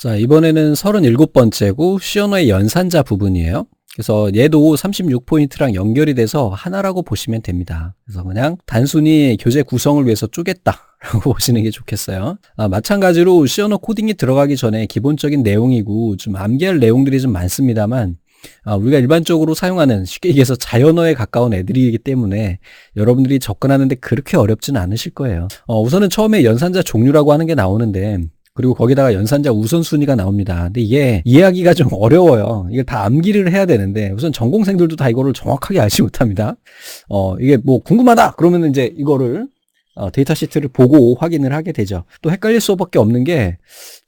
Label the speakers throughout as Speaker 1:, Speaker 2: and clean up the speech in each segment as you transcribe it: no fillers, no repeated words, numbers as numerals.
Speaker 1: 자, 이번에는 37번째고 시언어의 연산자 부분이에요. 그래서 얘도 36포인트랑 연결이 돼서 하나라고 보시면 됩니다. 그래서 그냥 단순히 교재 구성을 위해서 쪼갰다라고 보시는 게 좋겠어요. 마찬가지로 시언어 코딩이 들어가기 전에 기본적인 내용이고 좀 암기할 내용들이 좀 많습니다만 우리가 일반적으로 사용하는 쉽게 얘기해서 자연어에 가까운 애들이기 때문에 여러분들이 접근하는데 그렇게 어렵지는 않으실 거예요. 우선은 처음에 연산자 종류라고 하는 게 나오는데 그리고 거기다가 연산자 우선순위가 나옵니다. 근데 이게 이해하기가 좀 어려워요. 이걸 다 암기를 해야 되는데 우선 전공생들도 다 이거를 정확하게 알지 못합니다. 이게 뭐 궁금하다 그러면 이제 이거를 데이터 시트를 보고 확인을 하게 되죠. 또 헷갈릴 수밖에 없는 게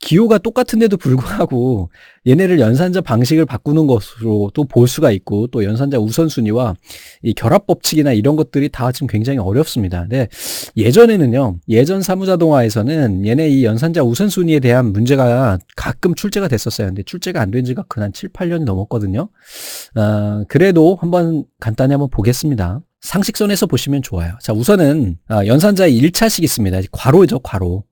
Speaker 1: 기호가 똑같은데도 불구하고 얘네를 연산자 방식을 바꾸는 것으로 또 볼 수가 있고 또 연산자 우선순위와 이 결합 법칙이나 이런 것들이 다 지금 굉장히 어렵습니다. 근데 예전에는요, 예전 사무자동화에서는 얘네 이 연산자 우선순위에 대한 문제가 가끔 출제가 됐었어요. 근데 출제가 안 된 지가 한 7, 8년이 넘었거든요. 그래도 한번 간단히 한번 보겠습니다. 상식선에서 보시면 좋아요. 자, 우선은 연산자의 1차식 있습니다. 괄호죠, 괄호.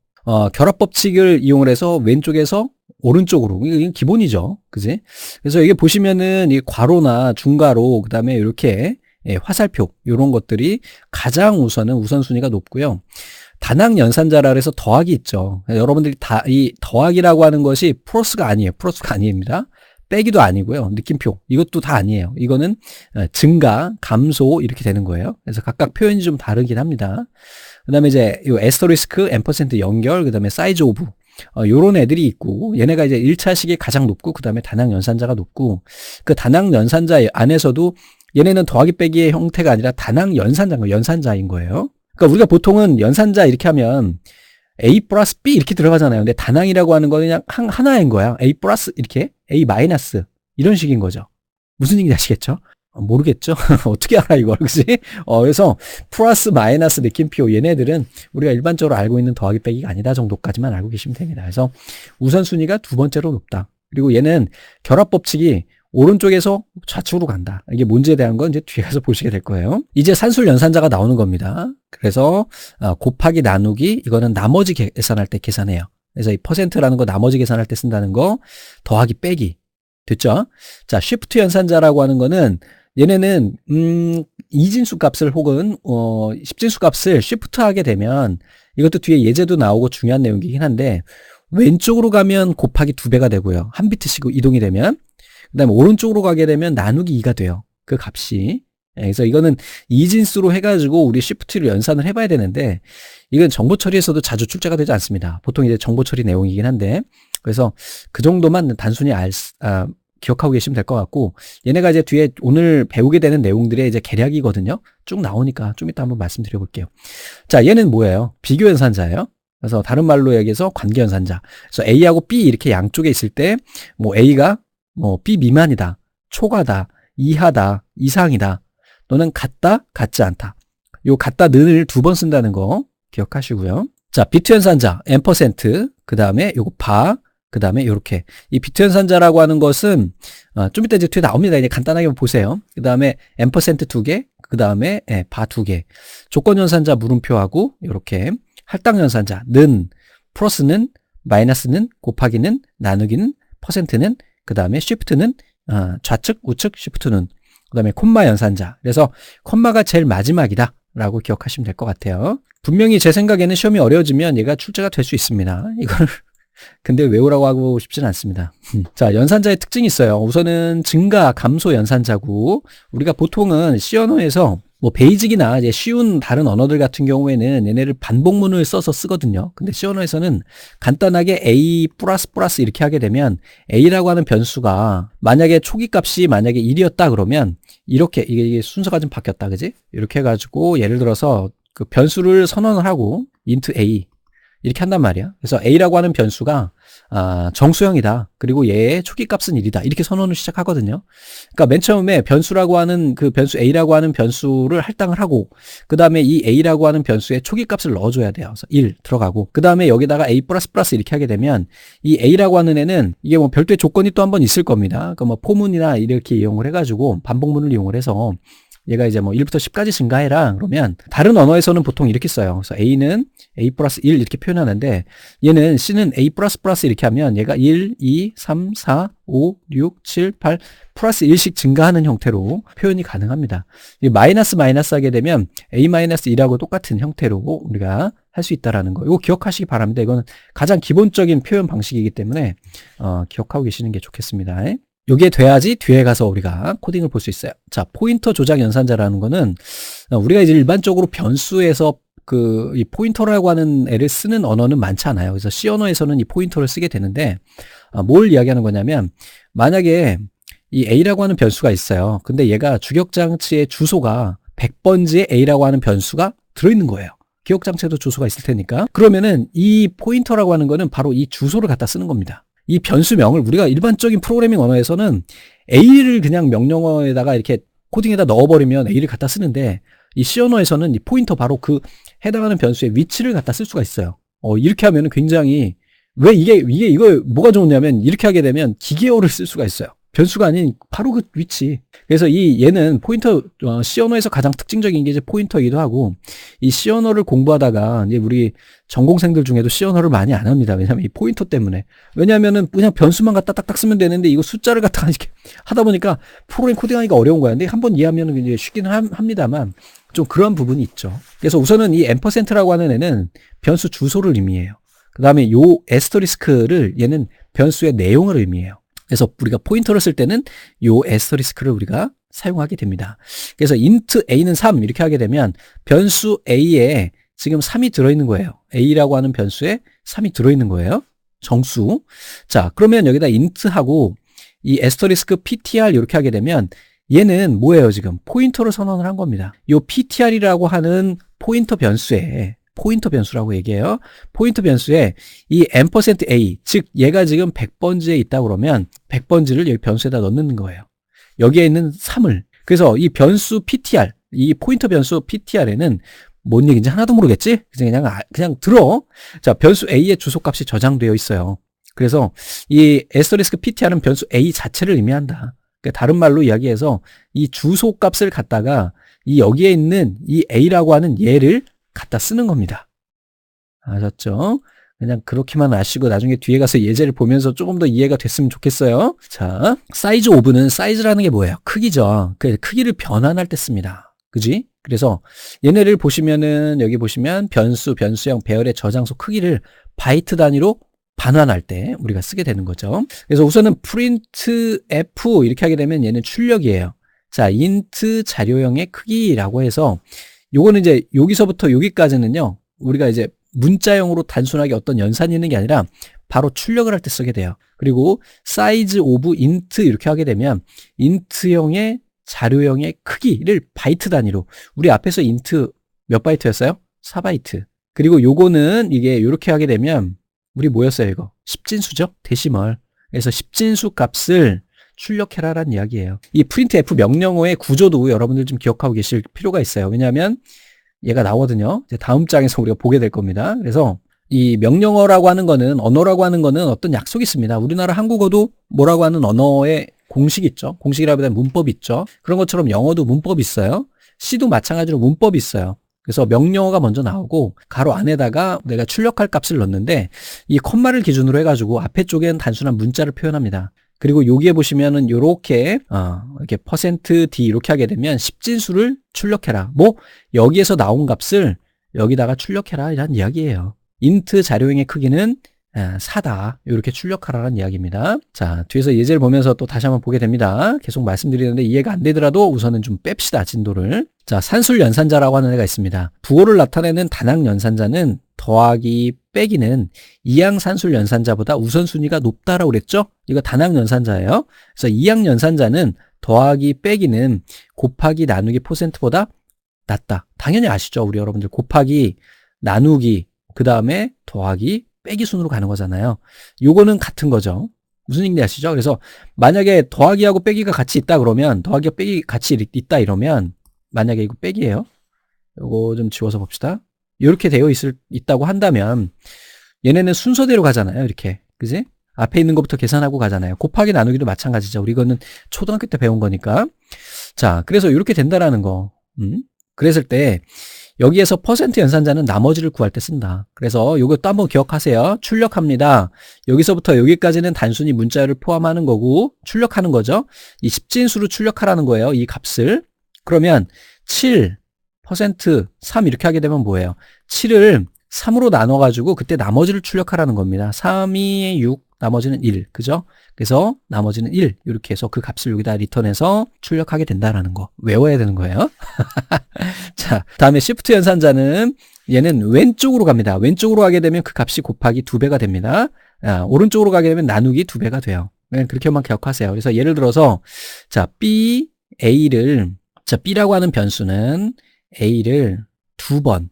Speaker 1: 결합 법칙을 이용을 해서 왼쪽에서 오른쪽으로, 이게 기본이죠. 그지? 그래서 이게 보시면은 이 괄호나 중괄호, 그 다음에 이렇게 화살표, 이런 것들이 가장 우선은 우선순위가 높고요. 단항 연산자라 그래서 더하기 있죠. 여러분들이 이 더하기라고 하는 것이 플러스가 아니에요. 플러스가 아닙니다. 빼기도 아니고요. 느낌표. 이것도 다 아니에요. 이거는 증가, 감소 이렇게 되는 거예요. 그래서 각각 표현이 좀 다르긴 합니다. 그 다음에 이제 이 에스터리스크, 앰퍼센트 연결, 그 다음에 사이즈 오브. 요런 애들이 있고 얘네가 이제 1차식이 가장 높고 그 다음에 단항 연산자가 높고 그 단항 연산자 안에서도 얘네는 더하기 빼기의 형태가 아니라 단항 연산자인 거예요. 그러니까 우리가 보통은 연산자 이렇게 하면 A 플러스 B 이렇게 들어가잖아요. 근데 단항이라고 하는 거는 그냥 하나인 거야. A 플러스 이렇게 A 마이너스 이런 식인 거죠. 무슨 얘기인지 아시겠죠? 모르겠죠? 어떻게 알아 이걸, 그치? 그래서 플러스 마이너스 느낌표 얘네들은 우리가 일반적으로 알고 있는 더하기 빼기가 아니다 정도까지만 알고 계시면 됩니다. 그래서 우선순위가 두 번째로 높다. 그리고 얘는 결합 법칙이 오른쪽에서 좌측으로 간다. 이게 뭔지에 대한 건 이제 뒤에 가서 보시게 될 거예요. 이제 산술 연산자가 나오는 겁니다. 그래서 곱하기 나누기 이거는 나머지 계산할 때 계산해요. 그래서 이 퍼센트라는 거 나머지 계산할 때 쓴다는 거 더하기 빼기. 됐죠? 자, 쉬프트 연산자라고 하는 거는 얘네는 이진수 값을 혹은 10진수 값을 쉬프트 하게 되면 이것도 뒤에 예제도 나오고 중요한 내용이긴 한데 왼쪽으로 가면 곱하기 2배가 되고요. 한 비트씩 이동이 되면 그 다음에 오른쪽으로 가게 되면 나누기 2가 돼요. 그 값이. 그래서 이거는 이진수로 해가지고 우리 쉬프트를 연산을 해봐야 되는데 이건 정보 처리에서도 자주 출제가 되지 않습니다. 보통 이제 정보 처리 내용이긴 한데 그래서 그 정도만 단순히 기억하고 계시면 될 것 같고 얘네가 이제 뒤에 오늘 배우게 되는 내용들의 이제 계략이거든요. 쭉 나오니까 좀 이따 한번 말씀드려 볼게요. 자, 얘는 뭐예요? 비교 연산자예요. 그래서 다른 말로 얘기해서 관계 연산자. 그래서 A하고 B 이렇게 양쪽에 있을 때 뭐 A가 뭐 B 미만이다, 초과다, 이하다, 이상이다. 너는 같다, 같지 않다. 요 같다는을 2번 쓴다는 거 기억하시고요. 자, 비트 연산자, 앰퍼센트, 그 다음에 요거 바, 그 다음에 요렇게. 이 비트 연산자라고 하는 것은, 좀 이따 이제 뒤에 나옵니다. 이제 간단하게 보세요. 그 다음에 앰퍼센트 2개, 그 다음에 바 2개. 조건 연산자 물음표하고, 요렇게. 할당 연산자, 는, 플러스는, 마이너스는, 곱하기는, 나누기는, 퍼센트는, 그 다음에 쉬프트는, 좌측, 우측, 쉬프트는. 그 다음에 콤마 연산자. 그래서 콤마가 제일 마지막이다 라고 기억하시면 될 것 같아요. 분명히 제 생각에는 시험이 어려워지면 얘가 출제가 될 수 있습니다. 이걸 근데 외우라고 하고 싶진 않습니다. 자, 연산자의 특징이 있어요. 우선은 증가, 감소 연산자고 우리가 보통은 시언어에서 뭐 베이직이나 이제 쉬운 다른 언어들 같은 경우에는 얘네를 반복문을 써서 쓰거든요. 근데 시언어에서는 간단하게 A 플러스 플러스 이렇게 하게 되면 A라고 하는 변수가 만약에 초기 값이 만약에 1이었다 그러면 이렇게 이게 순서가 좀 바뀌었다, 그지? 이렇게 해가지고 예를 들어서 그 변수를 선언을 하고 int A 이렇게 한단 말이야. 그래서 A라고 하는 변수가 정수형이다. 그리고 얘의 초기 값은 1이다. 이렇게 선언을 시작하거든요. 그러니까 맨 처음에 변수라고 하는 그 변수 A라고 하는 변수를 할당을 하고 그 다음에 이 A라고 하는 변수의 초기 값을 넣어줘야 돼요. 그래서 1 들어가고 그 다음에 여기다가 A 플러스 플러스 이렇게 하게 되면 이 A라고 하는 애는 이게 뭐 별도의 조건이 또 한 번 있을 겁니다. 그러니까 뭐 포문이나 이렇게 이용을 해가지고 반복문을 이용을 해서 얘가 이제 뭐 1부터 10까지 증가해라. 그러면 다른 언어에서는 보통 이렇게 써요. 그래서 A는 A 플러스 1 이렇게 표현하는데 얘는 C는 A 플러스 플러스 이렇게 하면 얘가 1, 2, 3, 4, 5, 6, 7, 8 플러스 1씩 증가하는 형태로 표현이 가능합니다. 마이너스 마이너스 하게 되면 A 마이너스 1하고 똑같은 형태로 우리가 할 수 있다라는 거. 이거 기억하시기 바랍니다. 이거는 가장 기본적인 표현 방식이기 때문에 기억하고 계시는 게 좋겠습니다. 요게 돼야지 뒤에 가서 우리가 코딩을 볼 수 있어요. 자, 포인터 조작 연산자라는 거는 우리가 이제 일반적으로 변수에서 이 포인터라고 하는 애를 쓰는 언어는 많지 않아요. 그래서 C 언어에서는 이 포인터를 쓰게 되는데 뭘 이야기하는 거냐면 만약에 이 A라고 하는 변수가 있어요. 근데 얘가 주격장치의 주소가 100번지의 A라고 하는 변수가 들어있는 거예요. 기억장치에도 주소가 있을 테니까. 그러면은 이 포인터라고 하는 거는 바로 이 주소를 갖다 쓰는 겁니다. 이 변수명을 우리가 일반적인 프로그래밍 언어에서는 A를 그냥 명령어에다가 이렇게 코딩에다 넣어버리면 A를 갖다 쓰는데 이 C 언어에서는 이 포인터 바로 그 해당하는 변수의 위치를 갖다 쓸 수가 있어요. 이렇게 하면은 굉장히 왜 이거 뭐가 좋냐면 이렇게 하게 되면 기계어를 쓸 수가 있어요. 변수가 아닌 바로 그 위치. 그래서 얘는 포인터, C 언어에서 가장 특징적인 게 이제 포인터이기도 하고, 이 C 언어를 공부하다가, 이제 우리 전공생들 중에도 C 언어를 많이 안 합니다. 왜냐면 이 포인터 때문에. 왜냐면은 그냥 변수만 갖다 딱딱 쓰면 되는데, 이거 숫자를 갖다가 이렇게 하다 보니까 프로그램 코딩하기가 어려운 거야. 근데 한번 이해하면 이제 쉽기는 합니다만, 좀 그런 부분이 있죠. 그래서 우선은 이 앰퍼센트라고 하는 애는 변수 주소를 의미해요. 그 다음에 요 에스터리스크를 얘는 변수의 내용을 의미해요. 그래서 우리가 포인터를 쓸 때는 요 에스터리스크를 우리가 사용하게 됩니다. 그래서 int a는 3 이렇게 하게 되면 변수 a에 지금 3이 들어있는 거예요. a라고 하는 변수에 3이 들어있는 거예요. 정수. 자, 그러면 여기다 int하고 이 에스터리스크 ptr 이렇게 하게 되면 얘는 뭐예요? 지금 포인터를 선언을 한 겁니다. 요 ptr이라고 하는 포인터 변수라고 얘기해요. 포인터 변수에 이 %a, 즉 얘가 지금 100번지에 있다 그러면 100번지를 여기 변수에다 넣는 거예요. 여기에 있는 3을. 그래서 이 변수 ptr, 이 포인터 변수 ptr에는 뭔 얘기인지 하나도 모르겠지? 그냥 들어. 자, 변수 a의 주소값이 저장되어 있어요. 그래서 이 에스터리스크 ptr은 변수 a 자체를 의미한다. 그러니까 다른 말로 이야기해서 이 주소값을 갖다가 이 여기에 있는 이 a라고 하는 얘를 갖다 쓰는 겁니다. 아셨죠? 그냥 그렇게만 아시고 나중에 뒤에 가서 예제를 보면서 조금 더 이해가 됐으면 좋겠어요. 자, 사이즈 오브는 사이즈라는 게 뭐예요? 크기죠. 그 크기를 변환할 때 씁니다. 그지? 그래서 얘네를 보시면은 여기 보시면 변수형, 배열의 저장소 크기를 바이트 단위로 반환할 때 우리가 쓰게 되는 거죠. 그래서 우선은 printf 이렇게 하게 되면 얘는 출력이에요. 자, int 자료형의 크기라고 해서 요거는 이제 여기서부터 여기까지는요, 우리가 이제 문자형으로 단순하게 어떤 연산이 있는 게 아니라 바로 출력을 할 때 쓰게 돼요. 그리고 size of int 이렇게 하게 되면 int형의 자료형의 크기를 바이트 단위로, 우리 앞에서 int 몇 바이트였어요? 4바이트. 그리고 요거는 이게 이렇게 하게 되면 우리 뭐였어요? 이거 10진수죠? 데시멀. 그래서 10진수 값을 출력해라라는 이야기예요. 이 printf 명령어의 구조도 여러분들 좀 기억하고 계실 필요가 있어요. 왜냐하면 얘가 나오거든요. 이제 다음 장에서 우리가 보게 될 겁니다. 그래서 이 명령어라고 하는 거는, 언어라고 하는 거는 어떤 약속이 있습니다. 우리나라 한국어도 뭐라고 하는 언어의 공식 있죠. 공식이라기보다는 문법이 있죠. 그런 것처럼 영어도 문법이 있어요. C도 마찬가지로 문법이 있어요. 그래서 명령어가 먼저 나오고 가로 안에다가 내가 출력할 값을 넣는데 이 컴마를 기준으로 해가지고 앞에 쪽엔 단순한 문자를 표현합니다. 그리고 여기에 보시면은 요렇게 이렇게 %d 이렇게 하게 되면 10진수를 출력해라. 뭐 여기에서 나온 값을 여기다가 출력해라 이란 이야기예요. int 자료형의 크기는 4다. 이렇게 출력하라는 이야기입니다. 자, 뒤에서 예제를 보면서 또 다시 한번 보게 됩니다. 계속 말씀드리는데 이해가 안 되더라도 우선은 좀 뺍시다, 진도를. 자, 산술 연산자라고 하는 애가 있습니다. 부호를 나타내는 단항 연산자는 더하기 빼기는 이항 산술 연산자보다 우선순위가 높다라고 그랬죠? 이거 단항 연산자예요. 그래서 이항 연산자는 더하기 빼기는 곱하기 나누기 %보다 낮다. 당연히 아시죠? 우리 여러분들 곱하기 나누기 그 다음에 더하기 빼기 순으로 가는 거잖아요. 요거는 같은 거죠. 무슨 얘기인지 아시죠? 그래서 만약에 더하기하고 빼기가 같이 있다 그러면, 더하기와 빼기 같이 있다 이러면, 만약에 이거 빼기예요. 요거 좀 지워서 봅시다. 이렇게 되어 있다고 한다면 얘네는 순서대로 가잖아요. 이렇게. 그지? 앞에 있는 것부터 계산하고 가잖아요. 곱하기 나누기도 마찬가지죠. 우리 이거는 초등학교 때 배운 거니까. 자, 그래서 이렇게 된다라는 거. 그랬을 때 여기에서 퍼센트 연산자는 나머지를 구할 때 쓴다. 그래서 이것도 한번 기억하세요. 출력합니다. 여기서부터 여기까지는 단순히 문자열을 포함하는 거고 출력하는 거죠. 이 10진수로 출력하라는 거예요. 이 값을. 그러면 7, 3 이렇게 하게 되면 뭐예요? 7을 3으로 나눠가지고 그때 나머지를 출력하라는 겁니다. 3이 6, 나머지는 1. 그죠? 그래서 나머지는 1. 이렇게 해서 그 값을 여기다 리턴해서 출력하게 된다라는 거. 외워야 되는 거예요. 자, 다음에 시프트 연산자는 얘는 왼쪽으로 갑니다. 왼쪽으로 가게 되면 그 값이 곱하기 2배가 됩니다. 오른쪽으로 가게 되면 나누기 2배가 돼요. 그렇게만 기억하세요. 그래서 예를 들어서 자, B라고 하는 변수는 A를 두 번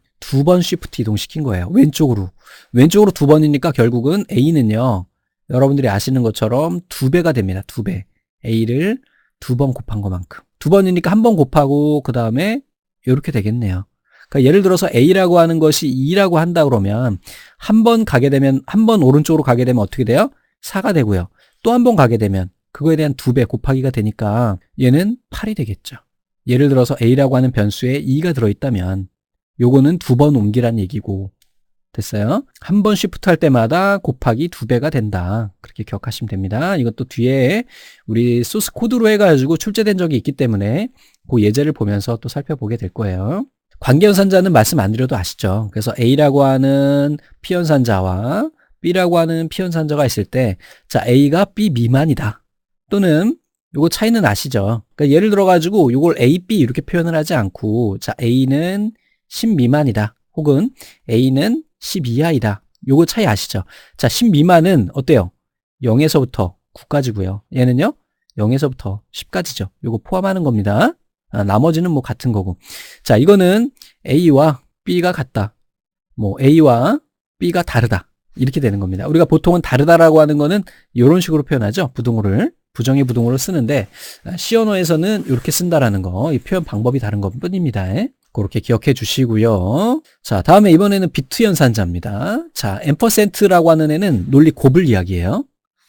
Speaker 1: 쉬프트 이동시킨 거예요. 왼쪽으로 2번이니까 결국은 A는요. 여러분들이 아시는 것처럼 2배가 됩니다. 2배. A를 2번 곱한 것만큼. 2번이니까 1번 곱하고 그 다음에 이렇게 되겠네요. 그러니까 예를 들어서 A라고 하는 것이 2라고 한다 그러면 한 번 오른쪽으로 가게 되면 어떻게 돼요? 4가 되고요. 또 한 번 가게 되면 그거에 대한 2배 곱하기가 되니까 얘는 8이 되겠죠. 예를 들어서 A라고 하는 변수에 2가 들어있다면 요거는 2번 옮기란 얘기고 됐어요? 한 번 쉬프트 할 때마다 곱하기 2배가 된다. 그렇게 기억하시면 됩니다. 이것도 뒤에 우리 소스 코드로 해가지고 출제된 적이 있기 때문에 그 예제를 보면서 또 살펴보게 될 거예요. 관계연산자는 말씀 안 드려도 아시죠? 그래서 A라고 하는 P연산자와 B라고 하는 P연산자가 있을 때 자, A가 B 미만이다. 또는 요거 차이는 아시죠? 그러니까 예를 들어가지고 요걸 A, B 이렇게 표현을 하지 않고 자, A는 10 미만이다. 혹은 A는 10 이하이다. 요거 차이 아시죠? 자, 10 미만은 어때요? 0에서부터 9까지고요. 얘는요? 0에서부터 10까지죠. 요거 포함하는 겁니다. 나머지는 뭐 같은 거고. 자, 이거는 A와 B가 같다. 뭐 A와 B가 다르다. 이렇게 되는 겁니다. 우리가 보통은 다르다라고 하는 거는 이런 식으로 표현하죠. 부정의 부동어를 쓰는데 C 언어에서는 이렇게 쓴다라는 거. 이 표현 방법이 다른 것 뿐입니다. 그렇게 기억해 주시고요. 자, 다음에 이번에는 비트 연산자입니다. 자, 앰퍼센트라고 하는 애는 논리 곱을 이야기해요.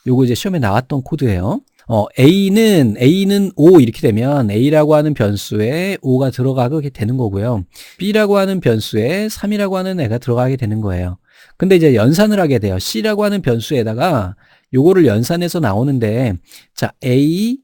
Speaker 1: 요거 이제 시험에 나왔던 코드예요. A는 5 이렇게 되면 A라고 하는 변수에 5가 들어가게 되는 거고요. B라고 하는 변수에 3이라고 하는 애가 들어가게 되는 거예요. 근데 이제 연산을 하게 돼요. C라고 하는 변수에다가 요거를 연산해서 나오는데 자, A%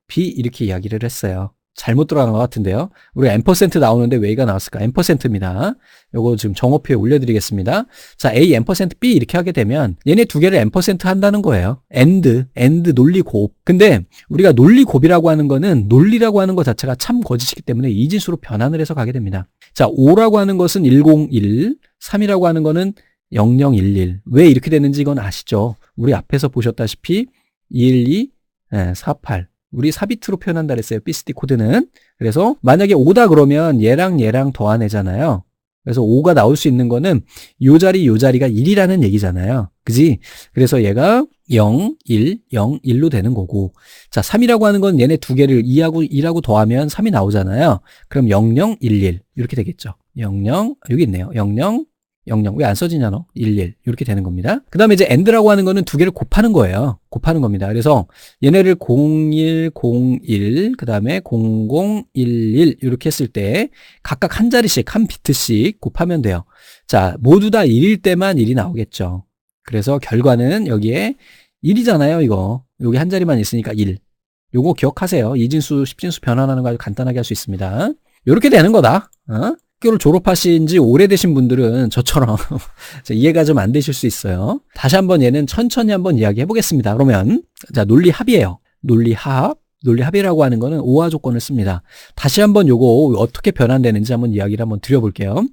Speaker 1: B 이렇게 이야기를 했어요. 잘못 들어간 것 같은데요. 우리가 M% 나오는데 왜 이가 나왔을까? M%입니다. 요거 지금 정오표에 올려드리겠습니다. 자, A, M%B 이렇게 하게 되면 얘네 두 개를 M% 한다는 거예요. AND 논리 곱. 근데 우리가 논리 곱이라고 하는 거는 논리라고 하는 것 자체가 참 거짓이기 때문에 이진수로 변환을 해서 가게 됩니다. 자, 5라고 하는 것은 101, 3이라고 하는 거는 0011. 왜 이렇게 되는지 이건 아시죠? 우리 앞에서 보셨다시피 212, 48. 우리 4비트로 표현한다 그랬어요. BCD 코드는. 그래서 만약에 5다 그러면 얘랑 더하내잖아요. 그래서 5가 나올 수 있는 거는 요 자리가 1이라는 얘기잖아요. 그지? 그래서 얘가 0, 1, 0, 1로 되는 거고. 자, 3이라고 하는 건 얘네 두 개를 2하고 1하고 더하면 3이 나오잖아요. 그럼 00, 11 이렇게 되겠죠. 00, 여기 있네요. 00, 왜 안 써지냐 너? 11 이렇게 되는 겁니다. 그 다음에 이제 AND라고 하는 거는 두 개를 곱하는 거예요. 곱하는 겁니다. 그래서 얘네를 0101 그 다음에 0011 이렇게 했을 때 각각 한 자리씩 한 비트씩 곱하면 돼요. 자, 모두 다 1일 때만 1이 나오겠죠. 그래서 결과는 여기에 1이잖아요. 이거 여기 한 자리만 있으니까 1. 요거 기억하세요. 이진수 10진수 변환하는 거 아주 간단하게 할 수 있습니다. 이렇게 되는 거다. 학교를 졸업하신 지 오래되신 분들은 저처럼 이해가 좀 안 되실 수 있어요. 다시 한번 얘는 천천히 한번 이야기해 보겠습니다. 그러면 자, 논리합이에요. 논리합이라고 하는 거는 오화 조건을 씁니다. 다시 한번 요거 어떻게 변환되는지 한번 이야기를 한번 드려볼게요.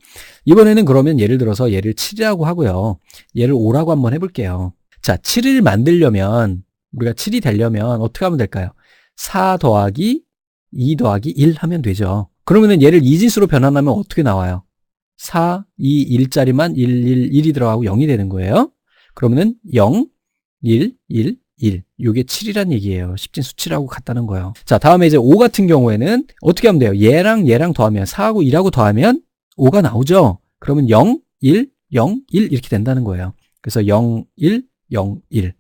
Speaker 1: 이번에는 그러면 예를 들어서 얘를 7이라고 하고요. 얘를 5라고 한번 해볼게요. 자, 7을 만들려면 우리가 7이 되려면 어떻게 하면 될까요? 4 더하기 2 더하기 1 하면 되죠. 그러면은 얘를 이진수로 변환하면 어떻게 나와요? 4, 2, 1짜리만 1, 1이 들어가고 0이 되는 거예요. 그러면은 0, 1, 1, 1. 요게 7이란 얘기예요. 10진수 7하고 같다는 거예요. 자, 다음에 이제 5 같은 경우에는 어떻게 하면 돼요? 얘랑 더하면 4하고 1하고 더하면 5가 나오죠. 그러면 0, 1, 0, 1 이렇게 된다는 거예요. 그래서 0, 1, 0, 1.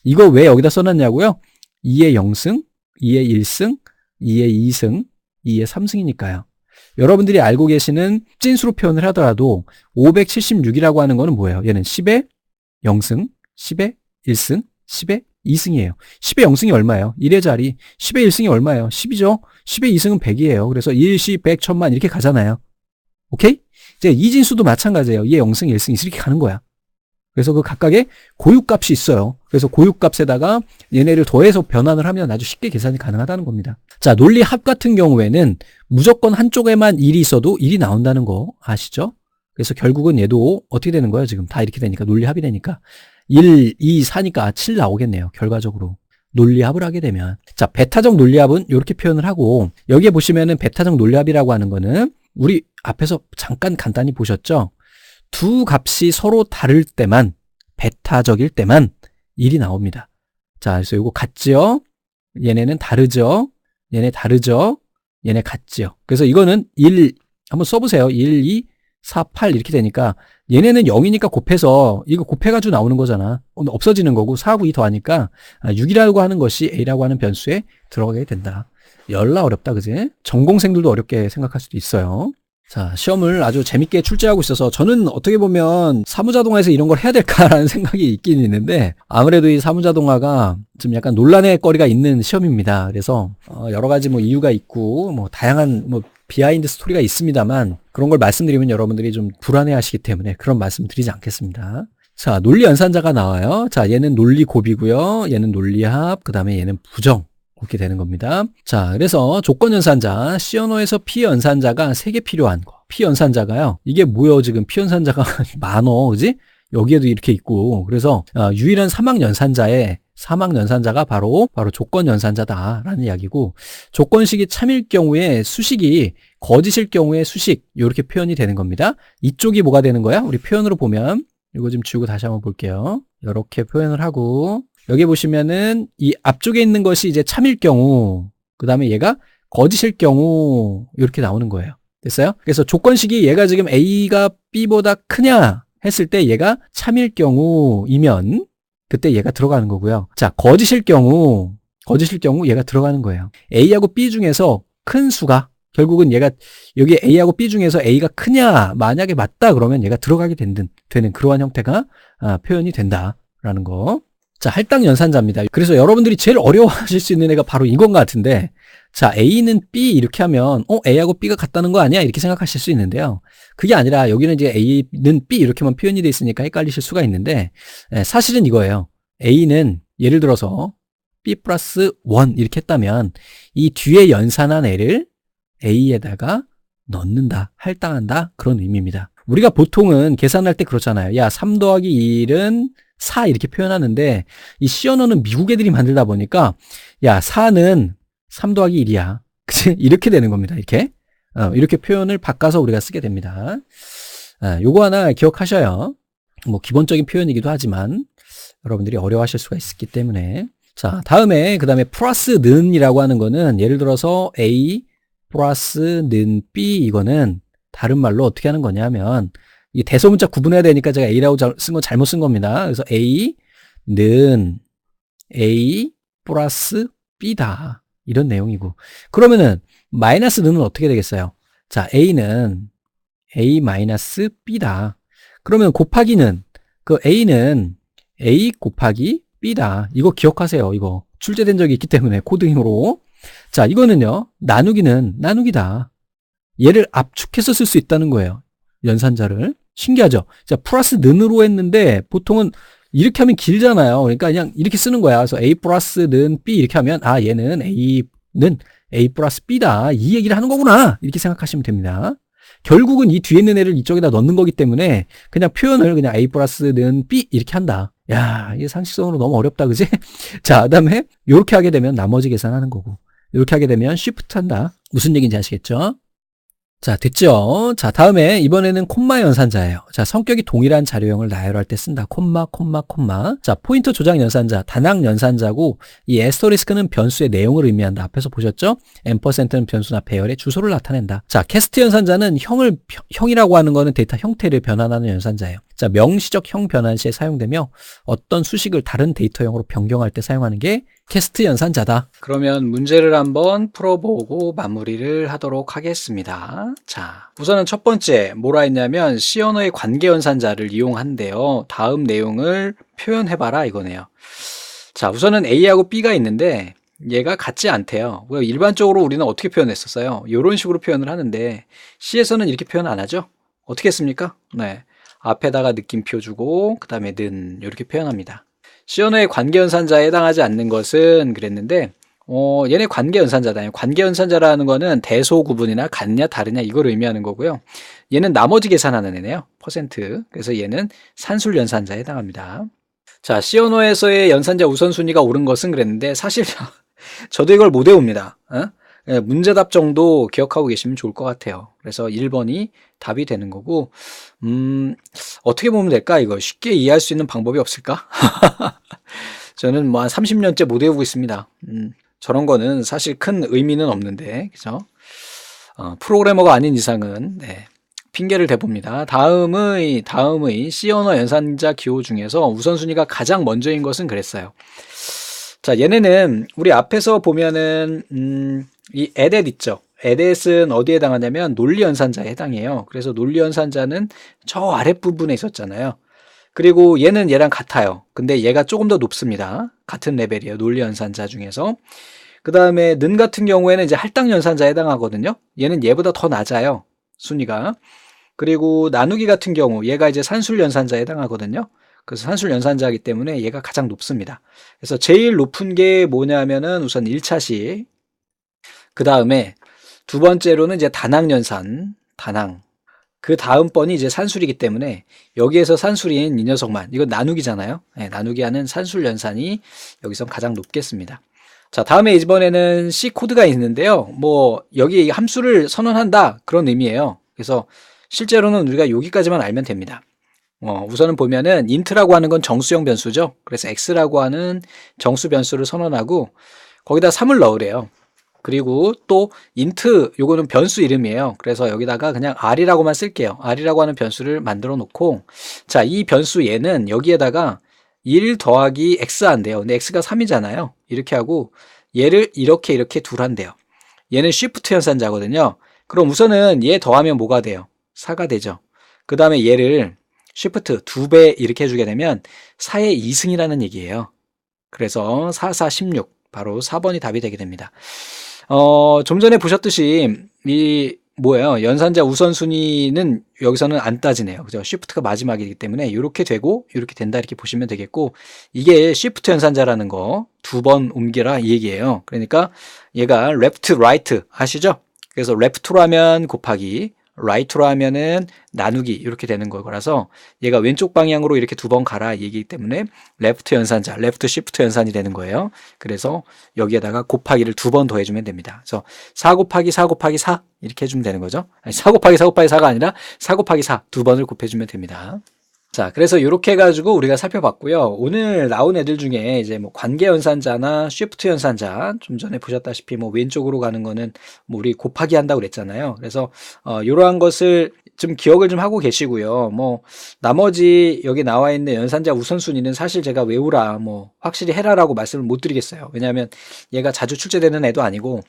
Speaker 1: 이거 왜 여기다 써놨냐고요? 2의 0승, 2의 1승, 2의 2승, 2의 3승이니까요. 여러분들이 알고 계시는 찐수로 표현을 하더라도 576이라고 하는 거는 뭐예요? 얘는 10의 0승, 10의 1승, 10의 2승이에요. 10의 0승이 얼마예요? 1의 자리. 10의 1승이 얼마예요? 10이죠? 10의 2승은 100이에요. 그래서 1, 10, 100, 1000만 이렇게 가잖아요. 오케이? 이제 이진수도 마찬가지예요. 2의 0승, 1승, 2승 이렇게 가는 거야. 그래서 그 각각의 고유값이 있어요. 그래서 고유값에다가 얘네를 더해서 변환을 하면 아주 쉽게 계산이 가능하다는 겁니다. 자, 논리합 같은 경우에는 무조건 한쪽에만 1이 있어도 1이 나온다는 거 아시죠? 그래서 결국은 얘도 어떻게 되는 거예요? 지금 다 이렇게 되니까 논리합이 되니까 1, 2, 4니까 7 나오겠네요. 결과적으로. 논리합을 하게 되면. 자, 베타적 논리합은 이렇게 표현을 하고 여기에 보시면은 베타적 논리합이라고 하는 거는 우리 앞에서 잠깐 간단히 보셨죠? 두 값이 서로 다를 때만 베타적일 때만 1이 나옵니다. 자, 그래서 이거 같지요? 얘네는 다르죠? 얘네 다르죠? 얘네 같지요? 그래서 이거는 1 한번 써보세요. 1, 2, 4, 8 이렇게 되니까 얘네는 0이니까 곱해서 이거 곱해가지고 나오는 거잖아. 없어지는 거고 4하고 2 더하니까 6이라고 하는 것이 A라고 하는 변수에 들어가게 된다. 열나 어렵다, 그지? 전공생들도 어렵게 생각할 수도 있어요. 자, 시험을 아주 재밌게 출제하고 있어서 저는 어떻게 보면 사무자동화에서 이런 걸 해야 될까라는 생각이 있긴 있는데 아무래도 이 사무자동화가 좀 약간 논란의 거리가 있는 시험입니다. 그래서 여러 가지 뭐 이유가 있고 뭐 다양한 뭐 비하인드 스토리가 있습니다만 그런 걸 말씀드리면 여러분들이 좀 불안해 하시기 때문에 그런 말씀 드리지 않겠습니다. 자, 논리 연산자가 나와요. 자, 얘는 논리 곱이고요. 얘는 논리합, 그 다음에 얘는 부정. 그렇게 되는 겁니다. 자, 그래서 조건 연산자, C 언어에서 P 연산자가 3개 필요한 거. P 연산자가요. 이게 뭐요? 지금 P 연산자가 많어, 그지? 여기에도 이렇게 있고. 그래서 유일한 사막 연산자가 바로 조건 연산자다라는 이야기고, 조건식이 참일 경우에 수식이 거짓일 경우에 수식 이렇게 표현이 되는 겁니다. 이쪽이 뭐가 되는 거야? 우리 표현으로 보면 이거 좀 지우고 다시 한번 볼게요. 이렇게 표현을 하고. 여기 보시면은 이 앞쪽에 있는 것이 이제 참일 경우, 그 다음에 얘가 거짓일 경우 이렇게 나오는 거예요. 됐어요? 그래서 조건식이 얘가 지금 A가 B보다 크냐 했을 때 얘가 참일 경우이면 그때 얘가 들어가는 거고요. 자, 거짓일 경우 얘가 들어가는 거예요. A하고 B 중에서 큰 수가 결국은 얘가 여기 A하고 B 중에서 A가 크냐 만약에 맞다 그러면 얘가 들어가게 되는 그러한 형태가 표현이 된다라는 거. 자, 할당 연산자입니다. 그래서 여러분들이 제일 어려워하실 수 있는 애가 바로 이건 것 같은데, 자, A는 B 이렇게 하면 A하고 B가 같다는 거 아니야? 이렇게 생각하실 수 있는데요. 그게 아니라 여기는 이제 A는 B 이렇게만 표현이 돼 있으니까 헷갈리실 수가 있는데, 사실은 이거예요. A는 예를 들어서 B 플러스 1 이렇게 했다면 이 뒤에 연산한 애를 A에다가 넣는다, 할당한다 그런 의미입니다. 우리가 보통은 계산할 때 그렇잖아요. 야, 3 더하기 1은 4 이렇게 표현하는데 이 C 언어는 미국 애들이 만들다 보니까 야, 4는 3 더하기 1이야. 그치? 이렇게 되는 겁니다. 이렇게 표현을 바꿔서 우리가 쓰게 됩니다. 요거 하나 기억하셔요. 뭐 기본적인 표현이기도 하지만 여러분들이 어려워하실 수가 있기 때문에. 자, 다음에 플러스는 이라고 하는 거는 예를 들어서 A 플러스는 B 이거는 다른 말로 어떻게 하는 거냐면 이 대소문자 구분해야 되니까 제가 A라고 쓴 건 잘못 쓴 겁니다. 그래서 A는 A 플러스 B다. 이런 내용이고. 그러면은 마이너스 는은 어떻게 되겠어요? 자, A는 A 마이너스 B다. 그러면 곱하기는 그 A는 A 곱하기 B다. 이거 기억하세요. 이거 출제된 적이 있기 때문에 코딩으로. 자, 이거는요. 나누기는 나누기다. 얘를 압축해서 쓸 수 있다는 거예요. 연산자를. 신기하죠? 자, 플러스 는으로 했는데 보통은 이렇게 하면 길잖아요. 그러니까 그냥 이렇게 쓰는 거야. 그래서 A 플러스 는 B 이렇게 하면 얘는 A는 A 플러스 B다. 이 얘기를 하는 거구나. 이렇게 생각하시면 됩니다. 결국은 이 뒤에 있는 애를 이쪽에다 넣는 거기 때문에 그냥 표현을 그냥 A 플러스 는 B 이렇게 한다. 야, 이게 상식성으로 너무 어렵다. 그지? 자, 그다음에 이렇게 하게 되면 나머지 계산하는 거고. 이렇게 하게 되면 shift 한다. 무슨 얘기인지 아시겠죠? 자, 됐죠? 자, 다음에 이번에는 콤마 연산자예요. 자, 성격이 동일한 자료형을 나열할 때 쓴다. 콤마. 자, 포인터 조작 연산자, 단항 연산자고 이 애스터리스크는 변수의 내용을 의미한다. 앞에서 보셨죠? 앰퍼센트는 변수나 배열의 주소를 나타낸다. 자, 캐스트 연산자는 형이라고 하는 거는 데이터 형태를 변환하는 연산자예요. 자, 명시적 형 변환 시에 사용되며 어떤 수식을 다른 데이터형으로 변경할 때 사용하는 게 캐스트 연산자다. 그러면 문제를 한번 풀어보고 마무리를 하도록 하겠습니다. 자, 우선은 첫 번째 뭐라 했냐면 C 언어의 관계 연산자를 이용한대요. 다음 내용을 표현해봐라 이거네요. 자, 우선은 A하고 B가 있는데 얘가 같지 않대요. 일반적으로 우리는 어떻게 표현했었어요? 이런 식으로 표현을 하는데 C에서는 이렇게 표현 안 하죠? 어떻게 했습니까? 네, 앞에다가 느낌표 주고 그 다음에 는 이렇게 표현합니다. C 언어의 관계 연산자에 해당하지 않는 것은 그랬는데 얘네 관계 연산자다. 관계 연산자라는 거는 대소 구분이나 같냐 다르냐 이걸 의미하는 거고요. 얘는 나머지 계산하는 애네요. 퍼센트. 그래서 얘는 산술 연산자에 해당합니다. 자, C 언어에서의 연산자 우선순위가 옳은 것은 그랬는데 사실 저도 이걸 못 외웁니다. 문제답 정도 기억하고 계시면 좋을 것 같아요. 그래서 1번이 답이 되는 거고 어떻게 보면 될까? 이거 쉽게 이해할 수 있는 방법이 없을까? 저는 뭐 한 30년째 못 외우고 있습니다. 저런 거는 사실 큰 의미는 없는데, 그죠? 프로그래머가 아닌 이상은, 네, 핑계를 대봅니다. 다음의 C 언어 연산자 기호 중에서 우선순위가 가장 먼저인 것은 그랬어요. 자, 얘네는 우리 앞에서 보면은 이 에댓 있죠. 에댓은 어디에 해당하냐면 논리 연산자에 해당해요. 그래서 논리 연산자는 저 아랫부분에 있었잖아요. 그리고 얘는 얘랑 같아요. 근데 얘가 조금 더 높습니다. 같은 레벨이에요. 논리 연산자 중에서. 그 다음에 는 같은 경우에는 이제 할당 연산자에 해당하거든요. 얘는 얘보다 더 낮아요. 순위가. 그리고 나누기 같은 경우 얘가 이제 산술 연산자에 해당하거든요. 그래서 산술 연산자이기 때문에 얘가 가장 높습니다. 그래서 제일 높은 게 뭐냐면은 우선 1차식. 그 다음에 두 번째로는 이제 다낭 연산, 다낭. 그 다음 번이 이제 산술이기 때문에 여기에서 산술인 이 녀석만, 이건 나누기잖아요. 네, 나누기 하는 산술 연산이 여기서 가장 높겠습니다. 자, 다음에 이번에는 C 코드가 있는데요. 뭐 여기 함수를 선언한다 그런 의미예요. 그래서 실제로는 우리가 여기까지만 알면 됩니다. 우선은 보면은 int라고 하는 건 정수형 변수죠. 그래서 x라고 하는 정수 변수를 선언하고 거기다 3을 넣으래요. 그리고 또 int 요거는 변수 이름이에요. 그래서 여기다가 그냥 r이라고만 쓸게요. r이라고 하는 변수를 만들어 놓고, 자, 이 변수 얘는 여기에다가 1 더하기 x 한대요. 근데 x가 3이잖아요. 이렇게 하고 얘를 이렇게 둘 한대요. 얘는 shift 연산자거든요. 그럼 우선은 얘 더하면 뭐가 돼요? 4가 되죠. 그 다음에 얘를 shift 2배 이렇게 해주게 되면 4의 2승이라는 얘기예요. 그래서 4, 4, 16 바로 4번이 답이 되게 됩니다. 좀 전에 보셨듯이 이 뭐예요? 연산자 우선순위는 여기서는 안 따지네요. 그죠? 쉬프트가 마지막이기 때문에 이렇게 되고 이렇게 된다 이렇게 보시면 되겠고, 이게 쉬프트 연산자라는 거 두 번 옮겨라 이 얘기예요. 그러니까 얘가 left, right 아시죠? 그래서 left로 하면 곱하기, right로 하면은 나누기 이렇게 되는 거라서 얘가 왼쪽 방향으로 이렇게 두 번 가라 얘기이기 때문에 left 연산자, left shift 연산이 되는 거예요. 그래서 여기에다가 곱하기를 두 번 더해주면 됩니다. 그래서 4 곱하기 4 곱하기 4 이렇게 해주면 되는 거죠. 아니, 4 곱하기 4 곱하기 4가 아니라 4 곱하기 4 두 번을 곱해주면 됩니다. 자, 그래서 이렇게 해가지고 우리가 살펴봤고요. 오늘 나온 애들 중에 이제 뭐 관계 연산자나 쉬프트 연산자, 좀 전에 보셨다시피 뭐 왼쪽으로 가는 거는 뭐 우리 곱하기 한다고 그랬잖아요. 그래서 이러한 것을 좀 기억을 좀 하고 계시고요. 뭐 나머지 여기 나와 있는 연산자 우선순위는 사실 제가 외우라, 뭐 확실히 해라라고 말씀을 못 드리겠어요. 왜냐하면 얘가 자주 출제되는 애도 아니고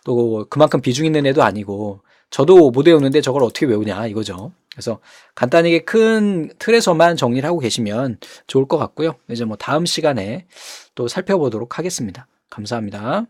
Speaker 1: 또 그만큼 비중 있는 애도 아니고 저도 못 외우는데 저걸 어떻게 외우냐 이거죠. 그래서 간단하게 큰 틀에서만 정리를 하고 계시면 좋을 것 같고요. 이제 뭐 다음 시간에 또 살펴보도록 하겠습니다. 감사합니다.